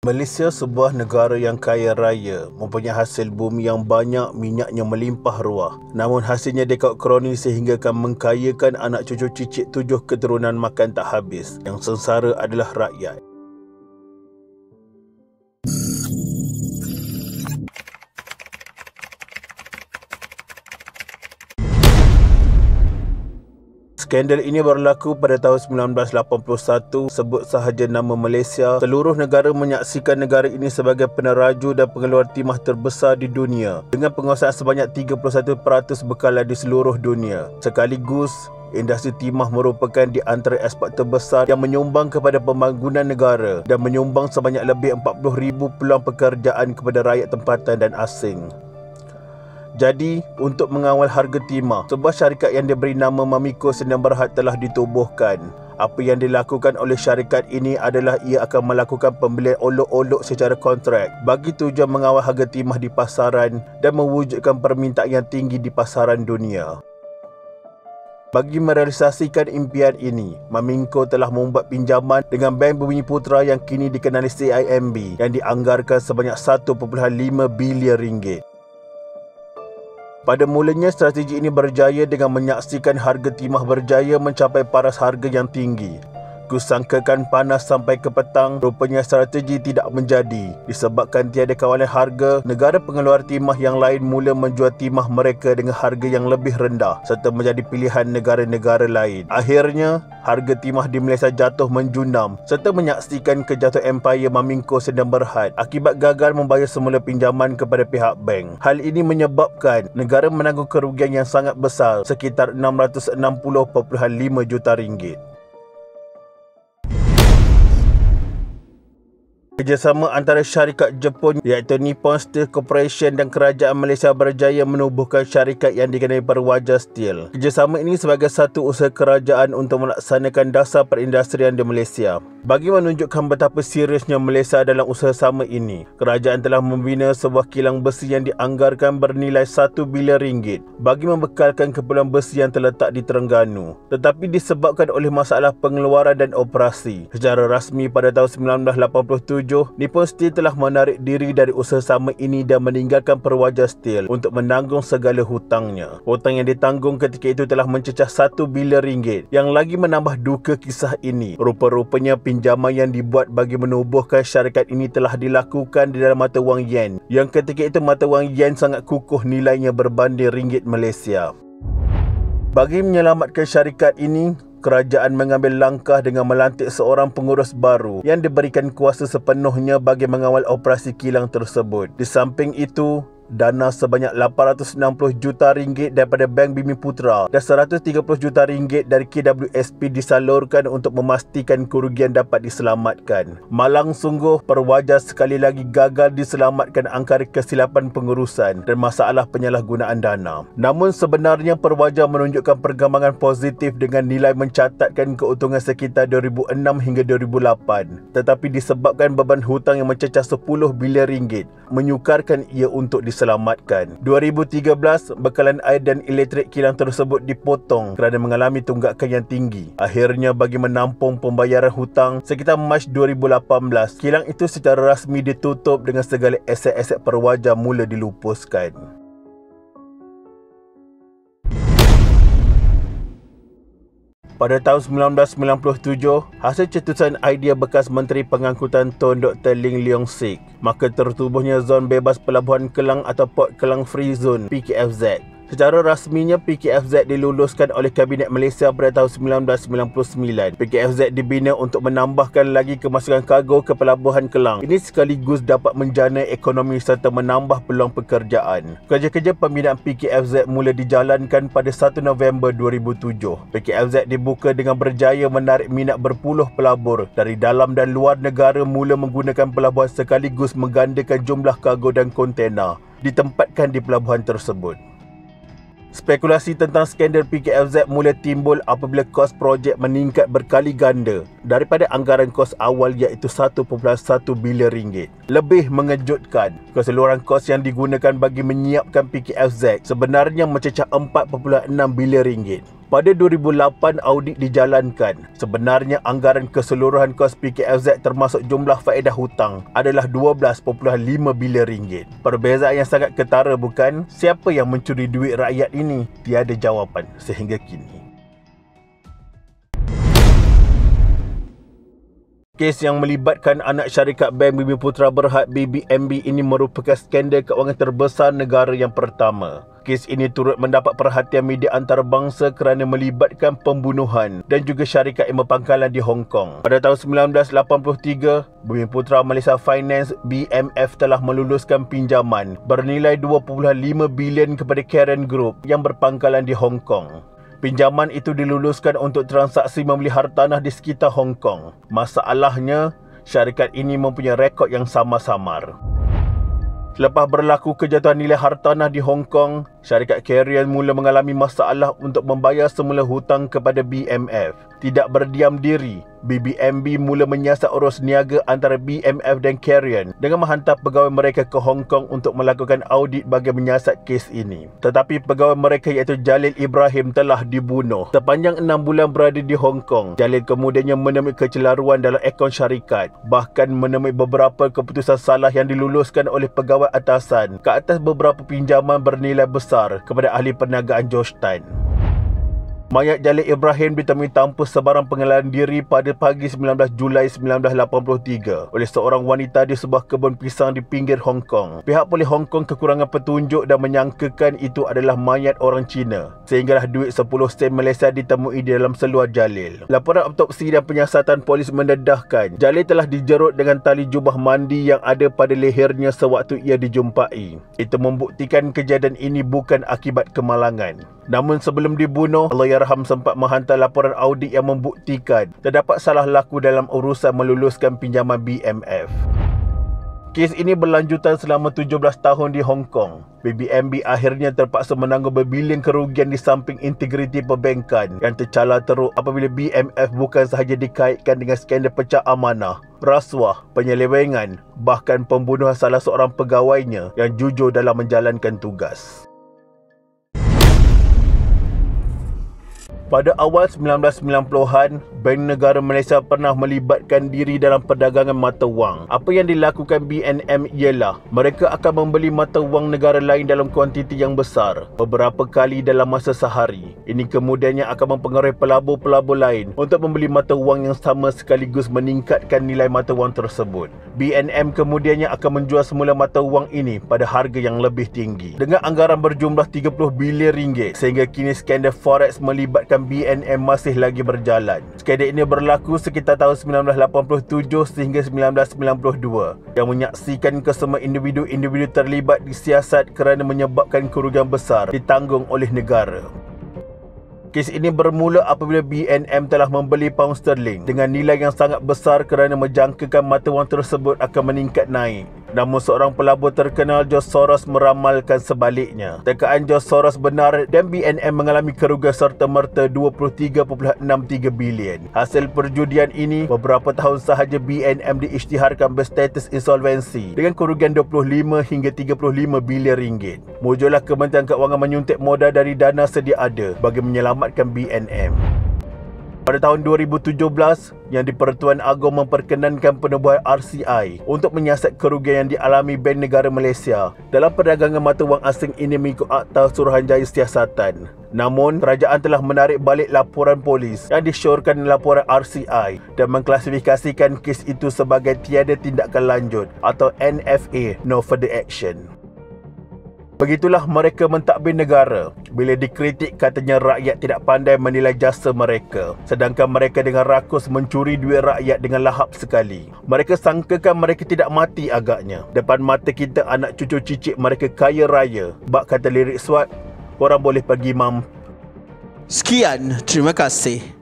Malaysia sebuah negara yang kaya raya, mempunyai hasil bumi yang banyak, minyaknya melimpah ruah. Namun hasilnya dekat kroni sehingga akan mengkayakan anak cucu cicit 7 keturunan makan tak habis. Yang sengsara adalah rakyat. Skandal ini berlaku pada tahun 1981. Sebut sahaja nama Malaysia, seluruh negara menyaksikan negara ini sebagai peneraju dan pengeluar timah terbesar di dunia dengan penguasaan sebanyak 31% bekalan di seluruh dunia. Sekaligus, industri timah merupakan di antara aspek terbesar yang menyumbang kepada pembangunan negara dan menyumbang sebanyak lebih 40,000 peluang pekerjaan kepada rakyat tempatan dan asing. Jadi, untuk mengawal harga timah, sebuah syarikat yang diberi nama Mamiko Sdn Bhd telah ditubuhkan. Apa yang dilakukan oleh syarikat ini adalah ia akan melakukan pembelian olok-olok secara kontrak bagi tujuan mengawal harga timah di pasaran dan mewujudkan permintaan yang tinggi di pasaran dunia. Bagi merealisasikan impian ini, Mamiko telah membuat pinjaman dengan Bank Bumiputera yang kini dikenali CIMB yang dianggarkan sebanyak 1.5 bilion ringgit. Pada mulanya, strategi ini berjaya dengan menyaksikan harga timah berjaya mencapai paras harga yang tinggi. Kusangkakan panas sampai ke petang, rupanya strategi tidak menjadi. Disebabkan tiada kawalan harga, negara pengeluar timah yang lain mula menjual timah mereka dengan harga yang lebih rendah serta menjadi pilihan negara-negara lain. Akhirnya, harga timah di Malaysia jatuh menjunam serta menyaksikan kejatuhan empayar Mamiko Sdn Bhd akibat gagal membayar semula pinjaman kepada pihak bank. Hal ini menyebabkan negara menanggung kerugian yang sangat besar, sekitar 660.5 juta ringgit. Kerjasama antara syarikat Jepun iaitu Nippon Steel Corporation dan kerajaan Malaysia berjaya menubuhkan syarikat yang dikenali Perwaja Steel. Kerjasama ini sebagai satu usaha kerajaan untuk melaksanakan dasar perindustrian di Malaysia. Bagi menunjukkan betapa seriusnya Malaysia dalam usaha sama ini, kerajaan telah membina sebuah kilang besi yang dianggarkan bernilai 1 bilion ringgit bagi membekalkan keperluan besi yang terletak di Terengganu. Tetapi disebabkan oleh masalah pengeluaran dan operasi, secara rasmi pada tahun 1987, Nippon Steel telah menarik diri dari usaha sama ini dan meninggalkan Perwaja Steel untuk menanggung segala hutangnya. Hutang yang ditanggung ketika itu telah mencecah 1 bilion ringgit. Yang lagi menambah duka kisah ini, rupa-rupanya pinjaman yang dibuat bagi menubuhkan syarikat ini telah dilakukan di dalam mata wang yen, yang ketika itu mata wang yen sangat kukuh nilainya berbanding ringgit Malaysia. Bagi menyelamatkan syarikat ini, kerajaan mengambil langkah dengan melantik seorang pengurus baru yang diberikan kuasa sepenuhnya bagi mengawal operasi kilang tersebut. Di samping itu, dana sebanyak 860 juta ringgit daripada Bank Bumiputera dan 130 juta ringgit dari KWSP disalurkan untuk memastikan kerugian dapat diselamatkan. Malang sungguh, Perwaja sekali lagi gagal diselamatkan angkara kesilapan pengurusan dan masalah penyalahgunaan dana. Namun sebenarnya Perwaja menunjukkan perkembangan positif dengan nilai mencatatkan keuntungan sekitar 2006 hingga 2008. Tetapi disebabkan beban hutang yang mencecah 10 bilion ringgit, menyukarkan ia untuk diselamatkan. 2013, bekalan air dan elektrik kilang tersebut dipotong kerana mengalami tunggakan yang tinggi. Akhirnya bagi menampung pembayaran hutang, sekitar Mac 2018, kilang itu secara rasmi ditutup dengan segala aset-aset Perwaja mula dilupuskan. Pada tahun 1997, hasil cetusan idea bekas Menteri Pengangkutan Tun Dr. Ling Leong Sik, maka tertubuhnya Zon Bebas Pelabuhan Kelang atau Port Kelang Free Zone (PKFZ). Secara rasminya, PKFZ diluluskan oleh Kabinet Malaysia pada tahun 1999. PKFZ dibina untuk menambahkan lagi kemasukan kargo ke Pelabuhan Kelang. Ini sekaligus dapat menjana ekonomi serta menambah peluang pekerjaan. Kerja-kerja pembinaan PKFZ mula dijalankan pada 1 November 2007. PKFZ dibuka dengan berjaya menarik minat berpuluh pelabur dari dalam dan luar negara mula menggunakan pelabuhan sekaligus menggandakan jumlah kargo dan kontena ditempatkan di pelabuhan tersebut. Spekulasi tentang skandal PKFZ mula timbul apabila kos projek meningkat berkali ganda daripada anggaran kos awal iaitu 1.1 bilion ringgit. Lebih mengejutkan, keseluruhan kos yang digunakan bagi menyiapkan PKFZ sebenarnya mencecah 4.6 bilion ringgit. Pada 2008 audit dijalankan. Sebenarnya anggaran keseluruhan kos PKFZ termasuk jumlah faedah hutang adalah 12.5 bilion ringgit. Perbezaan yang sangat ketara bukan? Siapa yang mencuri duit rakyat ini? Tiada jawapan sehingga kini. Kes yang melibatkan anak syarikat Bank Bumiputera Berhad BBMB ini merupakan skandal kewangan terbesar negara yang pertama. Kes ini turut mendapat perhatian media antarabangsa kerana melibatkan pembunuhan dan juga syarikat yang berpangkalan di Hong Kong. Pada tahun 1983, Bumiputera Malaysia Finance BMF telah meluluskan pinjaman bernilai 2.5 bilion kepada Karen Group yang berpangkalan di Hong Kong. Pinjaman itu diluluskan untuk transaksi membeli hartanah di sekitar Hong Kong. Masalahnya, syarikat ini mempunyai rekod yang samar-samar. Selepas berlaku kejatuhan nilai hartanah di Hong Kong, syarikat Karen mula mengalami masalah untuk membayar semula hutang kepada BMF. Tidak berdiam diri, BBMB mula menyiasat urus niaga antara BMF dan Karen dengan menghantar pegawai mereka ke Hong Kong untuk melakukan audit bagi menyiasat kes ini. Tetapi pegawai mereka iaitu Jalil Ibrahim telah dibunuh. Sepanjang 6 bulan berada di Hong Kong, Jalil kemudiannya menemui kecelaruan dalam akaun syarikat, bahkan menemui beberapa keputusan salah yang diluluskan oleh pegawai atasan ke atas beberapa pinjaman bernilai besar kepada ahli perniagaan George Tan. Mayat Jalil Ibrahim ditemui tanpa sebarang pengenalan diri pada pagi 19 Julai 1983 oleh seorang wanita di sebuah kebun pisang di pinggir Hong Kong. Pihak polis Hong Kong kekurangan petunjuk dan menyangkakan itu adalah mayat orang Cina, sehinggalah duit 10 sen Malaysia ditemui di dalam seluar Jalil. Laporan autopsi dan penyiasatan polis mendedahkan Jalil telah dijerut dengan tali jubah mandi yang ada pada lehernya sewaktu ia dijumpai. Itu membuktikan kejadian ini bukan akibat kemalangan. Namun sebelum dibunuh, Allahyarham sempat menghantar laporan audit yang membuktikan terdapat salah laku dalam urusan meluluskan pinjaman BMF. Kes ini berlanjutan selama 17 tahun di Hong Kong. BBMB akhirnya terpaksa menanggung berbilion kerugian di samping integriti perbankan yang tercalar teruk apabila BMF bukan sahaja dikaitkan dengan skandal pecah amanah, rasuah, penyelewengan, bahkan pembunuhan salah seorang pegawainya yang jujur dalam menjalankan tugas. Pada awal 1990-an, Bank Negara Malaysia pernah melibatkan diri dalam perdagangan mata wang. Apa yang dilakukan BNM ialah mereka akan membeli mata wang negara lain dalam kuantiti yang besar beberapa kali dalam masa sehari. Ini kemudiannya akan mempengaruhi pelabur-pelabur lain untuk membeli mata wang yang sama sekaligus meningkatkan nilai mata wang tersebut. BNM kemudiannya akan menjual semula mata wang ini pada harga yang lebih tinggi dengan anggaran berjumlah 30 bilion ringgit, sehingga kini skandal forex melibatkan BNM masih lagi berjalan. Skandal ini berlaku sekitar tahun 1987 sehingga 1992 yang menyaksikan kesemua individu-individu terlibat disiasat kerana menyebabkan kerugian besar ditanggung oleh negara. Kes ini bermula apabila BNM telah membeli pound sterling dengan nilai yang sangat besar kerana menjangkakan mata wang tersebut akan meningkat naik. Namun seorang pelabur terkenal George Soros meramalkan sebaliknya. Tekaan George Soros benar dan BNM mengalami kerugian serta-merta 23.63 bilion. Hasil perjudian ini, beberapa tahun sahaja BNM diisytiharkan berstatus insolvensi dengan kerugian 25 hingga 35 bilion ringgit. Mujurlah Kementerian Keuangan menyuntik modal dari dana sedia ada bagi menyelamatkan BNM. Pada tahun 2017, yang di-Pertuan Agong memperkenankan penubuhan RCI untuk menyiasat kerugian yang dialami Bank Negara Malaysia dalam perdagangan mata wang asing ini mengikut Akta Suruhanjaya Siasatan. Namun, kerajaan telah menarik balik laporan polis yang disyorkan laporan RCI dan mengklasifikasikan kes itu sebagai tiada tindakan lanjut atau NFA, no further action. Begitulah mereka mentadbir negara. Bila dikritik katanya rakyat tidak pandai menilai jasa mereka, sedangkan mereka dengan rakus mencuri duit rakyat dengan lahap sekali. Mereka sangkakan mereka tidak mati agaknya. Depan mata kita anak cucu cicit mereka kaya raya. Bak kata lirik Swat, korang boleh pergi mam. Sekian, terima kasih.